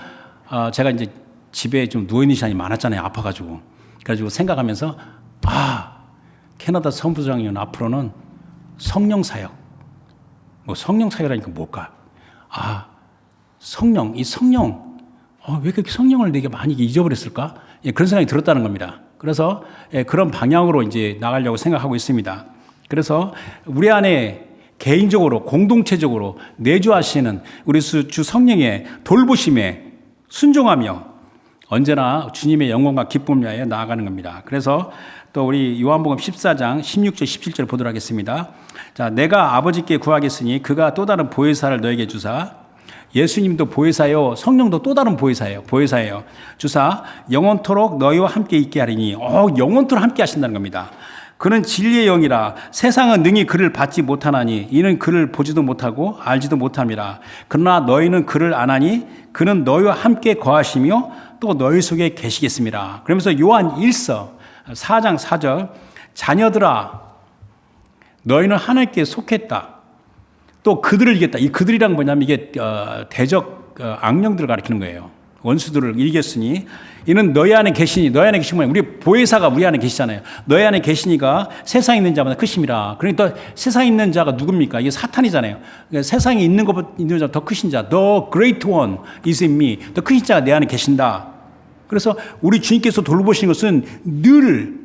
제가 이제 집에 좀 누워있는 시간이 많았잖아요. 아파가지고. 그래가지고 생각하면서 캐나다 선부장이면 앞으로는 성령 사역. 뭐 성령 사역이라니까 뭘까? 성령, 이 성령, 왜 그렇게 성령을 되게 많이 잊어버렸을까? 그런 생각이 들었다는 겁니다. 그래서 그런 방향으로 이제 나가려고 생각하고 있습니다. 그래서 우리 안에 개인적으로, 공동체적으로 내주하시는 우리 주 성령의 돌보심에 순종하며 언제나 주님의 영광과 기쁨을 위하여 나아가는 겁니다. 그래서 또 우리 요한복음 14장 16절 17절 보도록 하겠습니다. 자, 내가 아버지께 구하겠으니 그가 또 다른 보혜사를 너에게 주사, 예수님도 보혜사요, 성령도 또 다른 보혜사예요. 주사 영원토록 너희와 함께 있게 하리니, 영원토록 함께 하신다는 겁니다. 그는 진리의 영이라 세상은 능히 그를 받지 못하나니 이는 그를 보지도 못하고 알지도 못함이라. 그러나 너희는 그를 아나니 그는 너희와 함께 거하시며 또 너희 속에 계시겠습니다. 그러면서 요한 1서 4장 4절, 자녀들아 너희는 하나님께 속했다. 또 그들을 이겼다. 이 그들이란 뭐냐면 이게 대적 악령들을 가리키는 거예요. 원수들을 이겼으니 이는 너희 안에 계시니, 너희 안에 계신 뭐냐, 우리 보혜사가 우리 안에 계시잖아요. 너희 안에 계시니가 세상에 있는 자보다 크심이라. 그러니까 세상에 있는 자가 누굽니까? 이게 사탄이잖아요. 그러니까 세상에 있는 자보다 더 크신 자, The Great One is in me. 더 크신 자가 내 안에 계신다. 그래서 우리 주님께서 돌보시는 것은 늘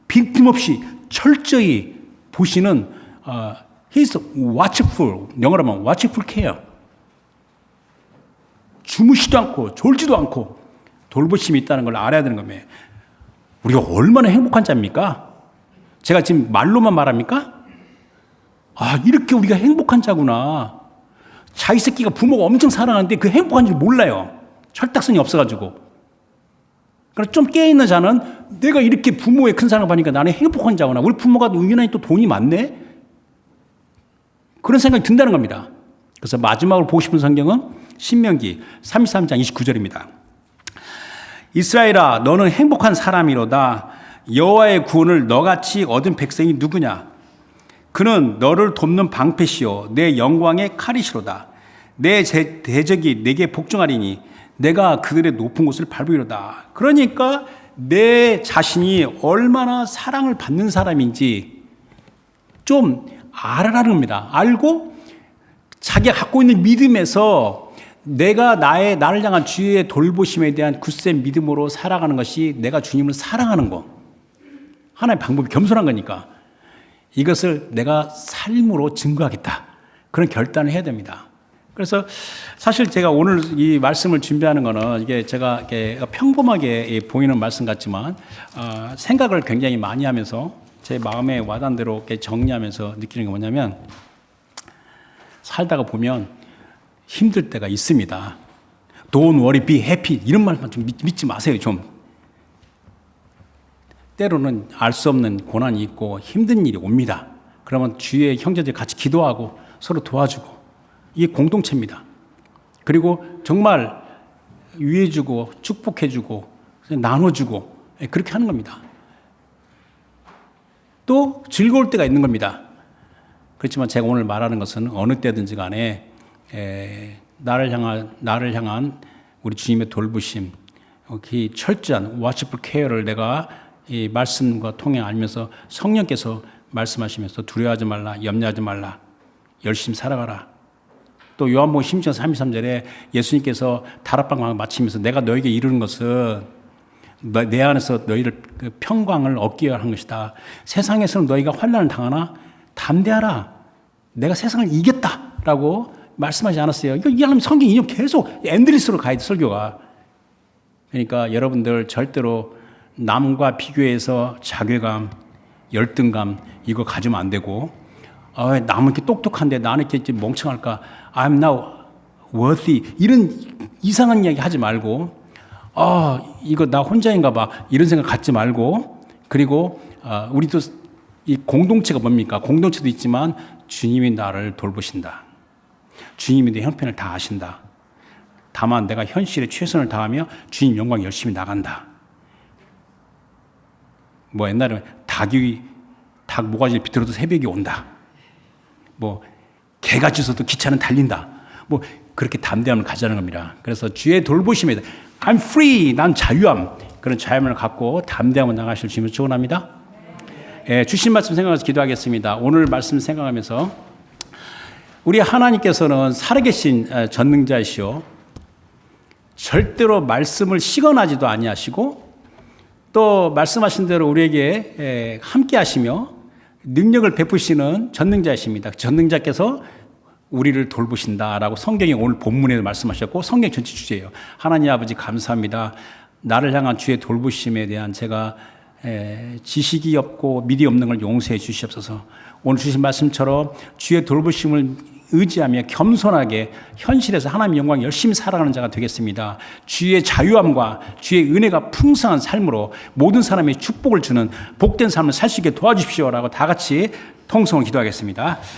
빈틈없이 철저히 보시는 He's watchful, 영어로 하면 watchful care. 주무시도 않고 졸지도 않고 돌보심이 있다는 걸 알아야 되는 겁니다. 우리가 얼마나 행복한 자입니까? 제가 지금 말로만 말합니까? 이렇게 우리가 행복한 자구나. 자기 새끼가 부모가 엄청 사랑하는데 그 행복한 줄 몰라요. 철딱선이 없어가지고. 그래서 좀 깨어있는 자는 내가 이렇게 부모의 큰 사랑을 받으니까 나는 행복한 자구나. 우리 부모가 은연히 또 돈이 많네? 그런 생각이 든다는 겁니다. 그래서 마지막으로 보고 싶은 성경은 신명기 33장 29절입니다. 이스라엘아, 너는 행복한 사람이로다. 여호와의 구원을 너같이 얻은 백성이 누구냐? 그는 너를 돕는 방패시요 내 영광의 칼이시로다. 내 대적이 내게 복종하리니 내가 그들의 높은 곳을 밟으리로다. 그러니까 내 자신이 얼마나 사랑을 받는 사람인지 좀 알아라는 겁니다. 알고 자기가 갖고 있는 믿음에서 내가 나를 향한 주의 돌보심에 대한 굳센 믿음으로 살아가는 것이 내가 주님을 사랑하는 것. 하나의 방법이 겸손한 거니까 이것을 내가 삶으로 증거하겠다. 그런 결단을 해야 됩니다. 그래서 사실 제가 오늘 이 말씀을 준비하는 거는 이게 제가 평범하게 보이는 말씀 같지만 생각을 굉장히 많이 하면서 제 마음에 와닿는 대로 정리하면서 느끼는 게 뭐냐면, 살다가 보면 힘들 때가 있습니다. Don't worry, be happy 이런 말만 좀 믿지 마세요. 좀 때로는 알 수 없는 고난이 있고 힘든 일이 옵니다. 그러면 주위의 형제들이 같이 기도하고 서로 도와주고, 이게 공동체입니다. 그리고 정말 위해주고 축복해주고 나눠주고 그렇게 하는 겁니다. 또 즐거울 때가 있는 겁니다. 그렇지만 제가 오늘 말하는 것은 어느 때든지 간에 나를 향한 우리 주님의 돌보심, 그 철저한 watchful care를 내가 이 말씀과 통해 알면서 성령께서 말씀하시면서 두려워하지 말라, 염려하지 말라, 열심히 살아가라. 또 요한복음 16장 33절에 예수님께서 다락방을 마치면서 내가 너에게 이르는 것은 내 안에서 너희를 그 평강을 얻기 위한 것이다. 세상에서는 너희가 환난을 당하나 담대하라. 내가 세상을 이겼다라고 말씀하지 않았어요. 이 하나님 성경 인용 계속 엔드리스로 가야 돼, 설교가. 그러니까 여러분들 절대로 남과 비교해서 자괴감, 열등감 이거 가지면 안 되고, 남은 이렇게 똑똑한데 나는 이렇게 멍청할까? I'm now worthy. 이런 이상한 이야기 하지 말고, 이거 나 혼자인가 봐. 이런 생각 갖지 말고, 그리고 우리도 이 공동체가 뭡니까? 공동체도 있지만 주님이 나를 돌보신다. 주님이 내 형편을 다 아신다. 다만 내가 현실에 최선을 다하며 주님 영광 열심히 나간다. 뭐 옛날에 닭 모가지를 비틀어도 새벽이 온다. 뭐 개가 짖어도 기차는 달린다. 뭐 그렇게 담대함을 가지라는 겁니다. 그래서 주의 돌보심에 I'm free, 난 자유함. 그런 자유함을 갖고 담대함을 나가실 주님을 축원합니다. 주신 말씀 생각해서 기도하겠습니다. 오늘 말씀 생각하면서 우리 하나님께서는 살아계신 전능자이시오. 절대로 말씀을 시건하지도 아니하시고 또 말씀하신 대로 우리에게 함께 하시며 능력을 베푸시는 전능자이십니다. 전능자께서 우리를 돌보신다라고 성경이 오늘 본문에도 말씀하셨고 성경 전체 주제예요. 하나님 아버지 감사합니다. 나를 향한 주의 돌보심에 대한 제가 지식이 없고 미리 없는 걸 용서해 주시옵소서. 오늘 주신 말씀처럼 주의 돌보심을 의지하며 겸손하게 현실에서 하나님의 영광 열심히 살아가는 자가 되겠습니다. 주의 자유함과 주의 은혜가 풍성한 삶으로 모든 사람의 축복을 주는 복된 삶을 살 수 있게 도와주십시오라고 다 같이 통성을 기도하겠습니다.